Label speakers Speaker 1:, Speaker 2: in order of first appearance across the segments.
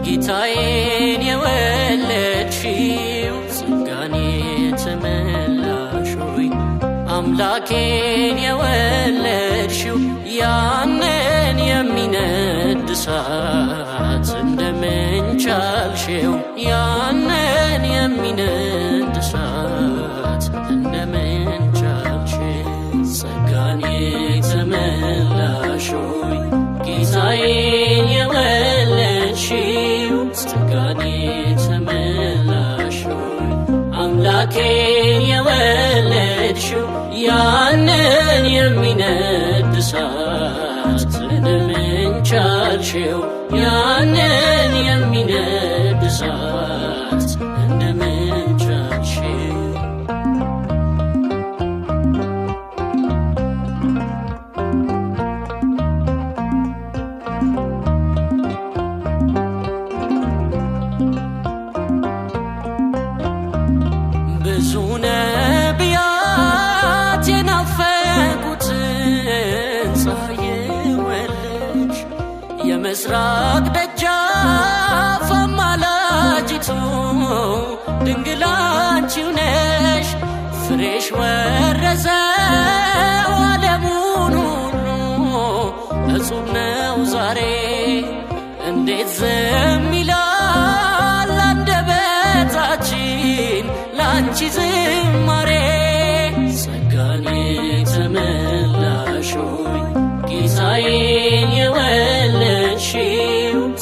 Speaker 1: ጌታዬን የወለድሽው ጸጋን የተመላሽ ሆይ አምላኬን የወለድሽው ያንን የሚነድ እሳት እንደምን ቻልሽው? ያንን የሚነድ እሳት እንደምን ቻልሽው? ጸጋን የተመላሽ ሆይ ጌታዬን የወለድሽው ጸጋን የተመላሽ ሆይ አምላኬን የወለድሽው ያንን የሚነድ እሳት እንደምን ቻልሽው? ያንን የሚነድ እሳት እንደምን ቻልሽው? ብዙ ነቢያት የናፈቁትን ፀሐይ የወለድሽ የምስራቅ ደጃፍ አማላጅቱ ድንግል አንቺው ነሽ። ፍሬሽ ወረሰው ዓለሙን ሁሉ እጹብ ነው ዛሬ። እንዴት ዝም ይላል አንደበታችን ላንቺ ዝማሬ? ጸጋን የተመላሽ ሆይ ጌታዬን የወለድሽው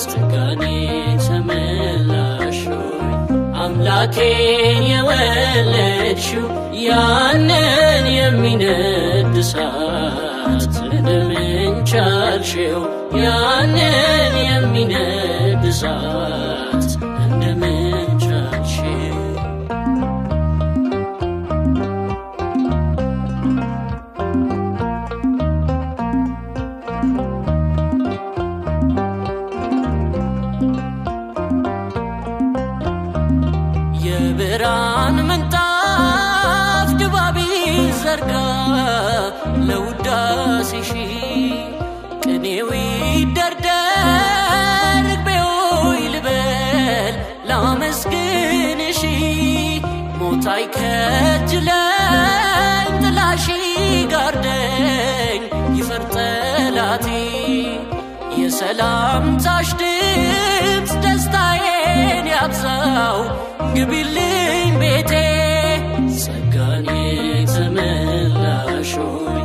Speaker 1: ጸጋን የተመላሽ ሆይ አምላኬን የወለድሽው ያንን የሚነድ እሳት እንደምን ቻልሽው? ያንን የሚነድ እሳት እንደምን ቻልሽው? የብርሃን ምንጣፍ ድባብ ይዘርጋ ለውዳሴሽ ቅኔው ይደርደር ርግቤው ልበል ላመስግንሽ። ሞት አይከጅለኝ ጥላሽ ጋርደኝ ይፈር ጠላቴ። የሰላምታሽ ድምፅ ደስታዬን ያብዛው ግቢልኝ ቤቴ። ጸጋን የተመላሽ ሆይ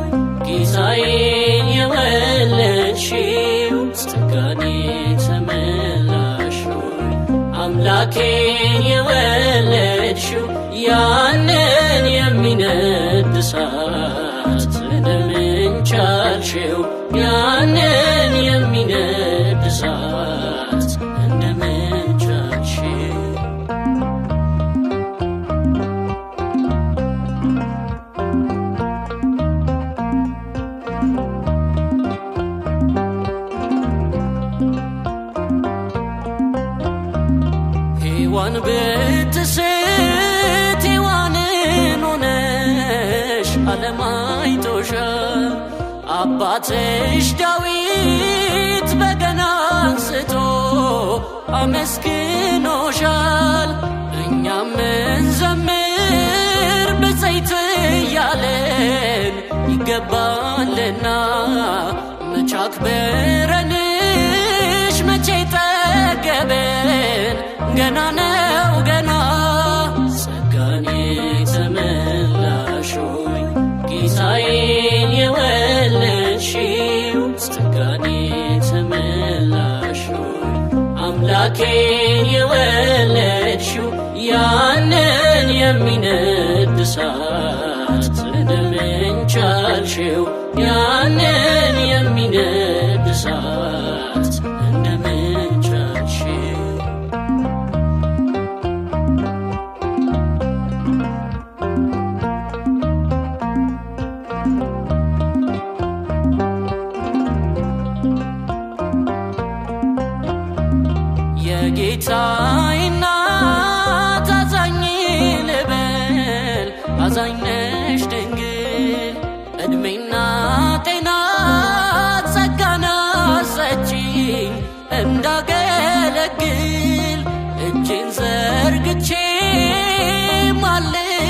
Speaker 1: ጌታዬን የወለድሽው ጸጋን የተመላሽ ሆይ አምላኬን የወለድሽው ያንን የሚነድ እሳት እንደምን ቻልሽው? ያንን የሚነድ እሳት እንደምን ቻልሽው? ሔዋን ብትስት ሔዋንን ሆነሽ ዓለም አይቶሻል። አባትሽ ዳዊት በገና አንስቶ አመስግኖሻል። እኛም እንዘምር ብፅዕት እያለን ይገባልና መቼ አክብረንሽ መቼ ጠገበን ገና ነው ገና። ጸጋን የተመላሽ ሆይ ጌታዬን የወለድሽው ጸጋን የተመላሽ ሆይ አምላኬን የወለድሽው ያንን የሚነድ እሳት እንደምን ቻልሽው? ያንን የሚነድ እሳት እንደምን ቻልሽው?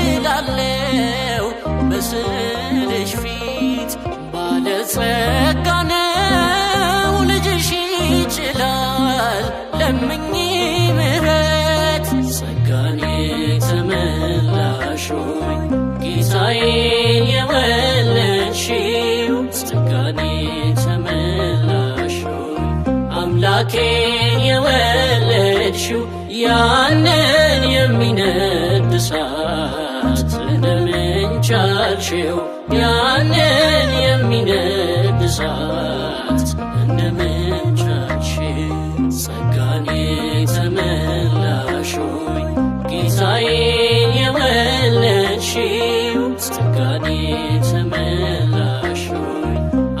Speaker 1: ማልዳለው በስልሽ ፊት ባለጸጋ ነው ልጅሽ ይችላል ለምኝ ምሕረት ጸጋን የተመላሽ ሆይ ጌታዬን የወለድሽው ጸጋን የተመላሽ ሆይ አምላኬን የወለድሽው ያንን የሚነድ እሳት እንደምን ቻልሽው ያንን የሚነድ እሳት እንደምን ቻልሽው ጸጋን የተመላሽ ሆይ ጌታዬን የወለድሽው ጸጋን የተመላሽ ሆይ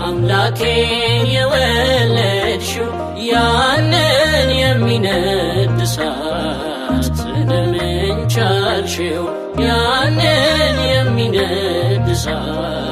Speaker 1: አምላኬን የወለድሽው ያንን የሚነድ እሳት እንደምን ቻልሽው ያንን የሚነድ እሳት